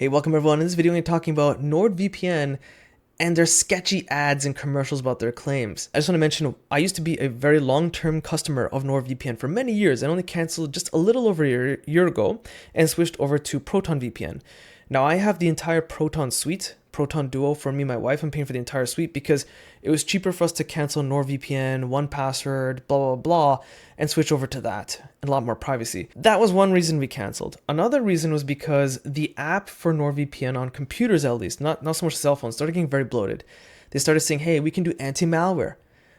Hey, welcome everyone. In this video, I'm talking about NordVPN and their sketchy ads and commercials about their claims. I just want to mention, I used to be a very long-term customer of NordVPN for many years and only canceled just a little over a year ago and switched over to Proton VPN. Now I have the entire Proton suite, Proton Duo for me and my wife. I'm paying for the entire suite because it was cheaper for us to cancel NordVPN, 1Password, blah, blah, blah, and switch over to that and a lot more privacy. That was one reason we canceled. Another reason was because the app for NordVPN on computers, at least, not so much cell phones, started getting very bloated. They started saying, hey, we can do anti-malware.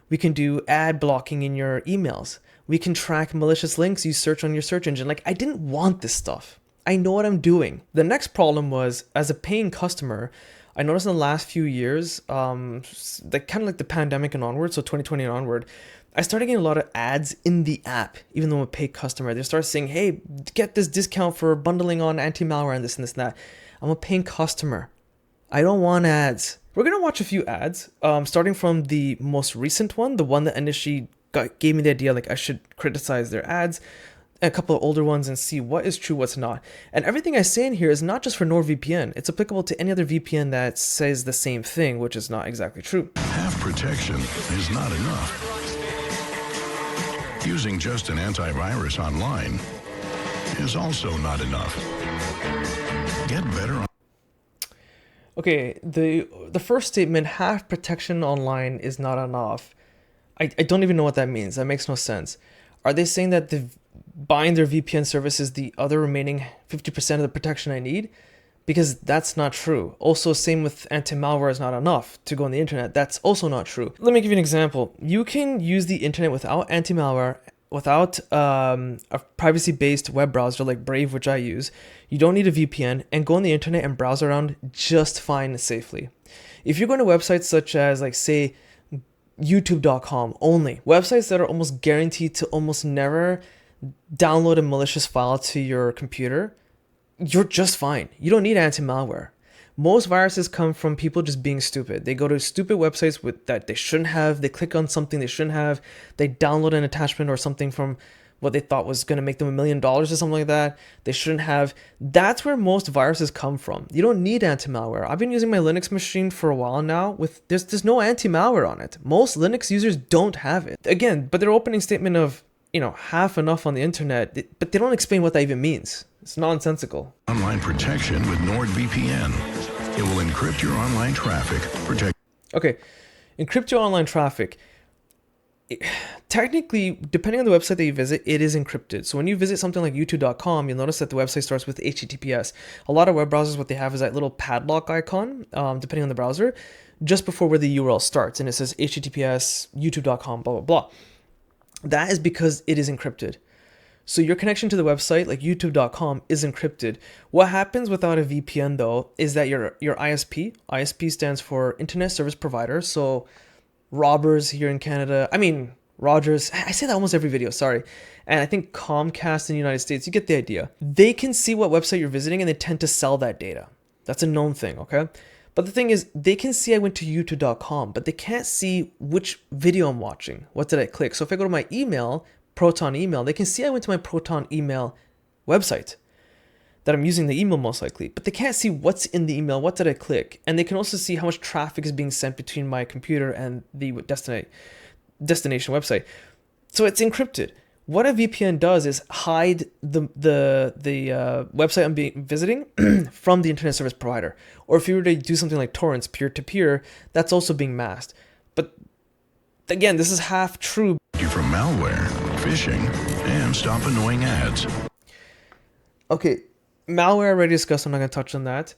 We can do ad blocking in your emails. We can track malicious links you search on your search engine. Like, I didn't want this stuff. I know what I'm doing. The next problem was, as a paying customer, I noticed in the last few years, kind of like the pandemic and onward, so 2020 and onward, I started getting a lot of ads in the app, even though I'm a paid customer. They start saying, hey, get this discount for bundling on anti-malware and this and this and that. I'm a paying customer. I don't want ads. We're going to watch a few ads, starting from the most recent one, the one that initially gave me the idea like I should criticize their ads, a couple of older ones, and see what is true, what's not. And everything I say in here is not just for NordVPN. It's applicable to any other VPN that says the same thing, which is not exactly true. Half protection is not enough. Using just an antivirus online is also not enough. Get better on. Okay, the first statement, half protection online is not enough. I don't even know what that means. That makes no sense. Are they saying that buying their VPN service is the other remaining 50% of the protection I need? Because that's not true. Also, same with anti-malware is not enough to go on the internet. That's also not true. Let me give you an example. You can use the internet without anti-malware, without a privacy-based web browser like Brave, which I use. You don't need a VPN, and go on the internet and browse around just fine and safely. If you're going to websites such as, like, say, youtube.com only, websites that are almost guaranteed to almost never download a malicious file to your computer, you're just fine. You don't need anti-malware. Most viruses come from people just being stupid. They go to stupid websites that they shouldn't have. They click on something they shouldn't have. They download an attachment or something from what they thought was going to make them $1 million or something like that. They shouldn't have. That's where most viruses come from. You don't need anti-malware. I've been using my Linux machine for a while now. There's no anti-malware on it. Most Linux users don't have it. Again, but their opening statement of, half enough on the internet, but they don't explain what that even means. It's nonsensical. Online protection with NordVPN. It will encrypt your online traffic. Okay, encrypt your online traffic. Technically, depending on the website that you visit, it is encrypted. So when you visit something like youtube.com, you'll notice that the website starts with HTTPS. A lot of web browsers, what they have is that little padlock icon, depending on the browser, just before where the URL starts. And it says HTTPS, youtube.com, blah, blah, blah. That is because it is encrypted. So your connection to the website, like youtube.com, is encrypted. What happens without a VPN, though, is that your ISP stands for Internet Service Provider. So Robbers here in Canada, Rogers, I say that almost every video, sorry. And I think Comcast in the United States, you get the idea. They can see what website you're visiting and they tend to sell that data. That's a known thing, okay? But the thing is, they can see I went to youtube.com, but they can't see which video I'm watching. What did I click? So if I go to my email, Proton email, they can see I went to my Proton email website that I'm using the email most likely, but they can't see what's in the email, what did I click? And they can also see how much traffic is being sent between my computer and the destination website. So it's encrypted. What a VPN does is hide the website I'm visiting from the internet service provider. Or if you were to do something like torrents, peer-to-peer, that's also being masked. But again, this is half true. You from malware, phishing, and stop annoying ads. Okay, malware I already discussed. I'm not going to touch on that.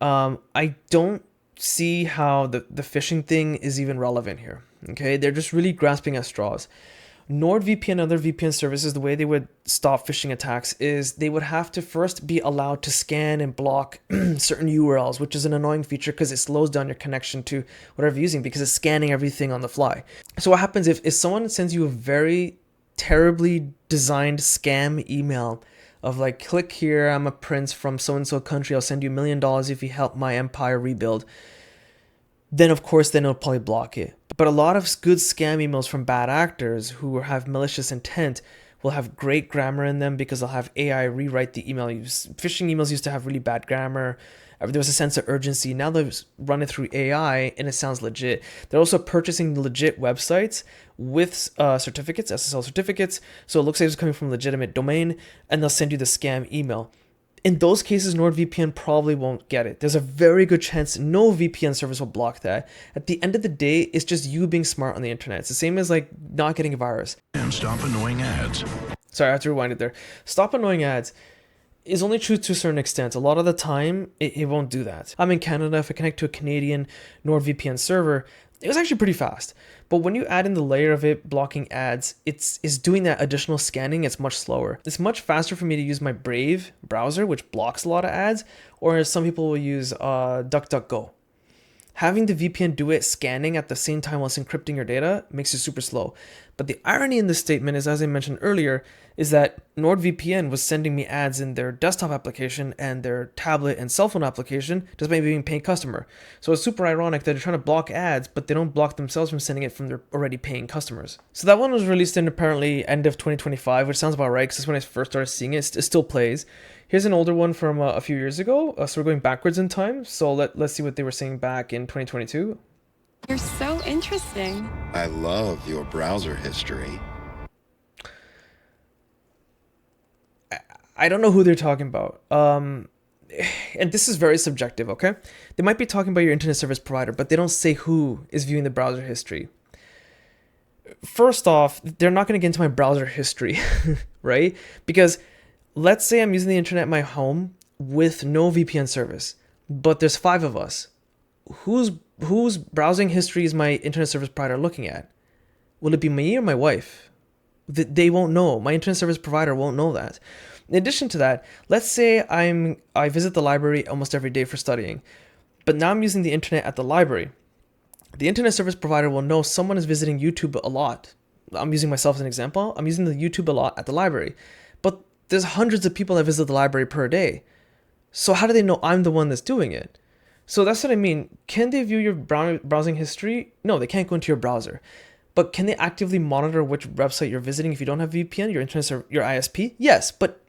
I don't see how the phishing thing is even relevant here. Okay, they're just really grasping at straws. NordVPN and other VPN services, the way they would stop phishing attacks is they would have to first be allowed to scan and block certain URLs, which is an annoying feature because it slows down your connection to whatever you're using because it's scanning everything on the fly. So what happens if someone sends you a very terribly designed scam email of like, click here, I'm a prince from so-and-so country, I'll send you $1 million if you help my empire rebuild. Then of course, then it'll probably block it. But a lot of good scam emails from bad actors who have malicious intent will have great grammar in them because they'll have AI rewrite the email. Phishing emails used to have really bad grammar. There was a sense of urgency. Now they've run it through AI and it sounds legit. They're also purchasing legit websites with certificates, SSL certificates. So it looks like it's coming from a legitimate domain, and they'll send you the scam email. In those cases, NordVPN probably won't get it. There's a very good chance no VPN service will block that. At the end of the day, it's just you being smart on the internet. It's the same as like not getting a virus. And stop annoying ads. Sorry, I have to rewind it there. Stop annoying ads is only true to a certain extent. A lot of the time, it won't do that. I'm in Canada. If I connect to a Canadian NordVPN server, it was actually pretty fast. But when you add in the layer of it blocking ads, it's doing that additional scanning. It's much slower. It's much faster for me to use my Brave browser, which blocks a lot of ads, or some people will use DuckDuckGo. Having the VPN do it scanning at the same time while it's encrypting your data makes it super slow. But the irony in this statement is, as I mentioned earlier, is that NordVPN was sending me ads in their desktop application and their tablet and cell phone application just by being a paying customer. So it's super ironic that they're trying to block ads, but they don't block themselves from sending it from their already paying customers. So that one was released in apparently end of 2025, which sounds about right because that's when I first started seeing it. It still plays. Here's an older one from a few years ago. So we're going backwards in time. So let's see what they were saying back in 2022. You're so interesting. I love your browser history. I don't know who they're talking about. And this is very subjective, okay? They might be talking about your internet service provider, but they don't say who is viewing the browser history. First off, they're not going to get into my browser history, right? Because let's say I'm using the internet in my home with no VPN service, but there's 5 of us. Whose browsing history is my internet service provider looking at? Will it be me or my wife? They won't know. My internet service provider won't know that. In addition to that, let's say I visit the library almost every day for studying, but now I'm using the internet at the library. The internet service provider will know someone is visiting YouTube a lot. I'm using myself as an example. I'm using the YouTube a lot at the library, but there's hundreds of people that visit the library per day. So how do they know I'm the one that's doing it? So that's what I mean. Can they view your browsing history? No, they can't go into your browser. But can they actively monitor which website you're visiting if you don't have VPN, your internet or your ISP? Yes, but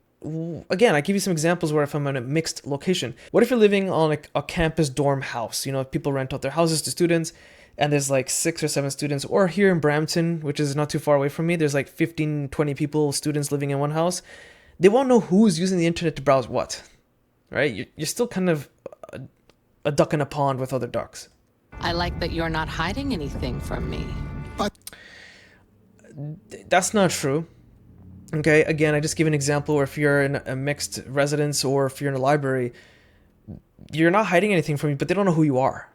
again, I give you some examples where if I'm in a mixed location. What if you're living on a campus dorm house? You know, people rent out their houses to students and there's like 6 or 7 students, or here in Brampton, which is not too far away from me, there's like 15, 20 people, students living in one house. They won't know who's using the internet to browse what, right? You're still kind of a duck in a pond with other ducks. I like that you're not hiding anything from me. But that's not true. Okay, again, I just give an example where if you're in a mixed residence or if you're in a library, you're not hiding anything from me, but they don't know who you are.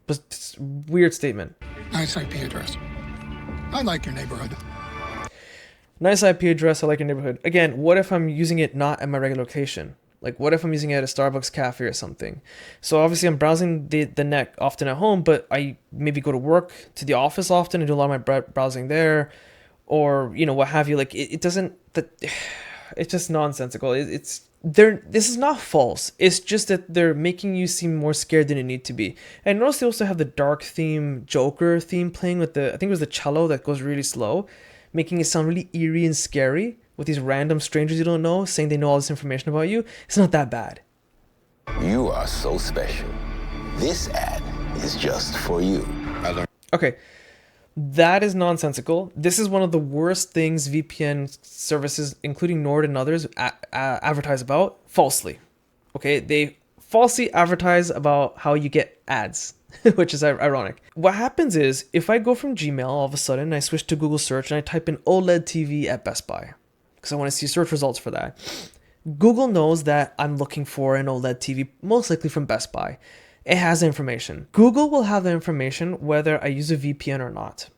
But it's a weird statement. Nice IP address. I like your neighborhood. Nice IP address, I like your neighborhood. Again, what if I'm using it not at my regular location? Like, what if I'm using it at a Starbucks cafe or something? So obviously I'm browsing the net often at home, but I maybe go to work, to the office often and do a lot of my browsing there, or, you know, what have you. Like, it doesn't, it's just nonsensical. This is not false. It's just that they're making you seem more scared than you need to be. And notice they also have the dark theme, Joker theme playing with I think it was the cello that goes really slow, making it sound really eerie and scary with these random strangers you don't know saying they know all this information about you. It's not that bad. You are so special. This ad is just for you. Okay, that is nonsensical. This is one of the worst things VPN services, including Nord and others, advertise about falsely. Okay, they falsely advertise about how you get ads, which is ironic. What happens is, if I go from Gmail all of a sudden, I switch to Google search and I type in OLED TV at Best Buy, because I want to see search results for that. Google knows that I'm looking for an OLED TV, most likely from Best Buy. It has the information. Google will have the information whether I use a VPN or not.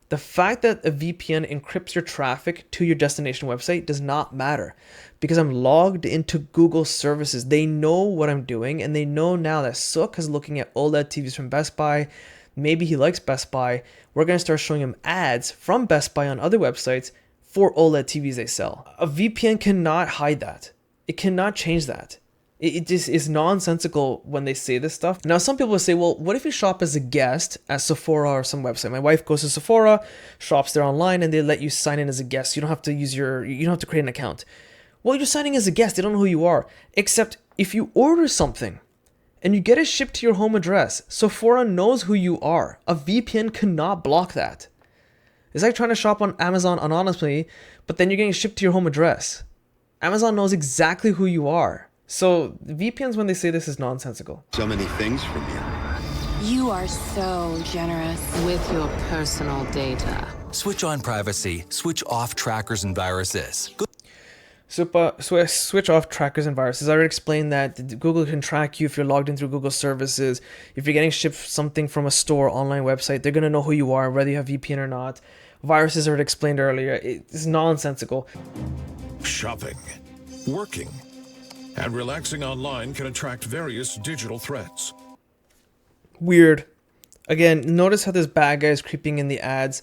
The fact that a VPN encrypts your traffic to your destination website does not matter, because I'm logged into Google services. They know what I'm doing, and they know now that Sook is looking at OLED TVs from Best Buy. Maybe he likes Best Buy. We're going to start showing him ads from Best Buy on other websites for OLED TVs they sell. A VPN cannot hide that. It cannot change that. It just is nonsensical when they say this stuff. Now, some people will say, well, what if you shop as a guest at Sephora or some website? My wife goes to Sephora, shops there online, and they let you sign in as a guest. You don't have to you don't have to create an account. Well, you're signing as a guest. They don't know who you are. Except if you order something and you get it shipped to your home address, Sephora knows who you are. A VPN cannot block that. It's like trying to shop on Amazon anonymously, but then you're getting shipped to your home address. Amazon knows exactly who you are. So VPNs, when they say this, is nonsensical. So many things from you. You are so generous with your personal data. Switch on privacy, switch off trackers and viruses. Switch off trackers and viruses. I already explained that Google can track you if you're logged in through Google services. If you're getting shipped something from a store, online website, they're going to know who you are, whether you have VPN or not. Viruses, I already explained earlier. It's nonsensical. Shopping, working, and relaxing online can attract various digital threats. Weird. Again, notice how this bad guy is creeping in the ads,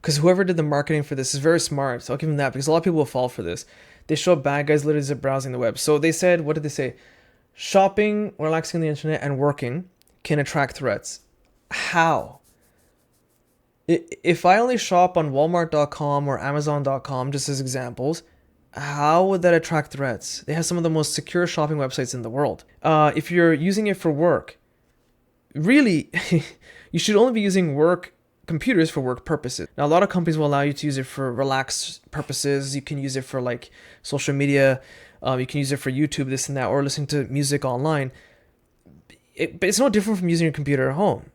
because whoever did the marketing for this is very smart. So I'll give them that, because a lot of people will fall for this. They show bad guys literally just browsing the web. So they said, what did they say? Shopping, relaxing on the internet, and working can attract threats. How? If I only shop on Walmart.com or Amazon.com, just as examples, how would that attract threats? They have some of the most secure shopping websites in the world. If you're using it for work, really, you should only be using work computers for work purposes. Now, a lot of companies will allow you to use it for relaxed purposes. You can use it for like social media. You can use it for YouTube, this and that, or listening to music online. But it's no different from using your computer at home.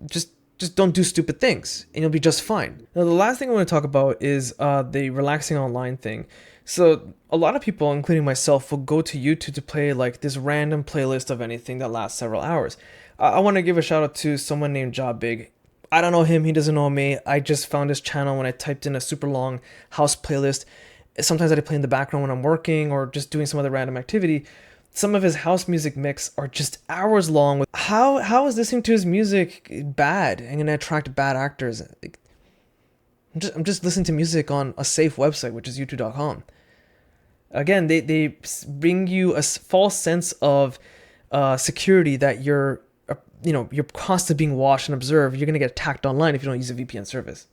Just don't do stupid things and you'll be just fine. Now, the last thing I want to talk about is the relaxing online thing. So a lot of people, including myself, will go to YouTube to play like this random playlist of anything that lasts several hours. I want to give a shout out to someone named Job Big. I don't know him, he doesn't know me. I just found his channel when I typed in a super long house playlist. Sometimes I play in the background when I'm working or just doing some other random activity. Some of his house music mix are just hours long. How is listening to his music bad and gonna attract bad actors? I'm just listening to music on a safe website, which is youtube.com. Again, they bring you a false sense of security that you're constantly being watched and observed. You're gonna get attacked online if you don't use a VPN service.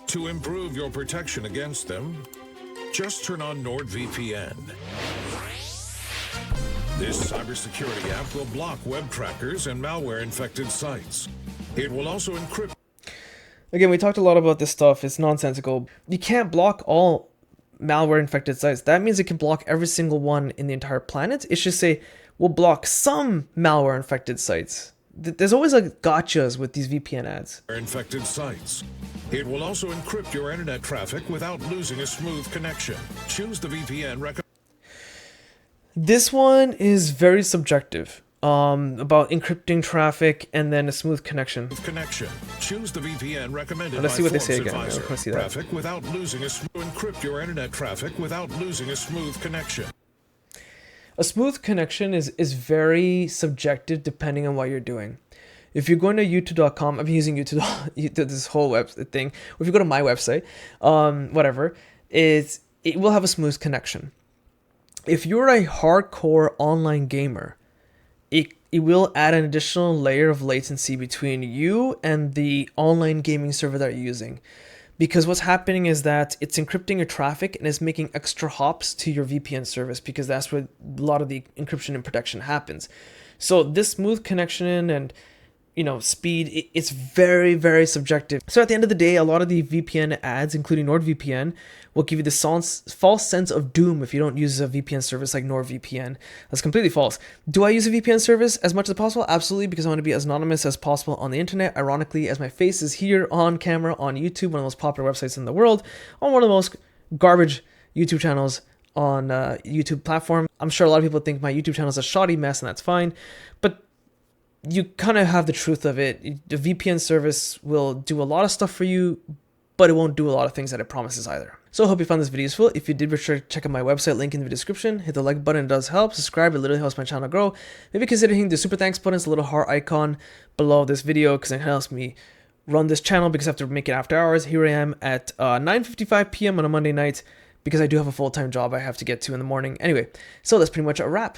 To improve your protection against them, just turn on NordVPN. This cybersecurity app will block web trackers and malware-infected sites. It will also encrypt. Again, we talked a lot about this stuff. It's nonsensical. You can't block all malware-infected sites. That means it can block every single one in the entire planet. It should say, we'll block some malware-infected sites. There's always like gotchas with these VPN ads. Infected sites. It will also encrypt your internet traffic without losing a smooth connection. Choose the VPN recommended. This one is very subjective about encrypting traffic and then a smooth connection. Choose the VPN recommended. Let's see what they say again. Let's see that. Traffic without losing a encrypt your internet traffic without losing a smooth connection. A smooth connection is very subjective depending on what you're doing. If you're going to youtube.com, I've been using YouTube this whole web thing. Or if you go to my website, whatever, it will have a smooth connection. If you're a hardcore online gamer, it will add an additional layer of latency between you and the online gaming server that you're using. Because what's happening is that it's encrypting your traffic and it's making extra hops to your VPN service, because that's where a lot of the encryption and protection happens. So this smooth connection and speed, it's very, very subjective. So at the end of the day, a lot of the VPN ads, including NordVPN, will give you this false sense of doom if you don't use a VPN service like NordVPN. That's completely false. Do I use a VPN service as much as possible? Absolutely, because I want to be as anonymous as possible on the internet. Ironically, as my face is here on camera on YouTube, one of the most popular websites in the world, on one of the most garbage YouTube channels on YouTube platform. I'm sure a lot of people think my YouTube channel is a shoddy mess, and that's fine. But you kind of have the truth of it. The VPN service will do a lot of stuff for you, but it won't do a lot of things that it promises either. So I hope you found this video useful. If you did, be sure to check out my website, link in the description. Hit the like button, it does help. Subscribe, it literally helps my channel grow. Maybe consider hitting the super thanks button. It's a little heart icon below this video, because it helps me run this channel, because I have to make it after hours. Here I am at 9:55 p.m. on a Monday night, because I do have a full-time job I have to get to in the morning. Anyway, so that's pretty much a wrap.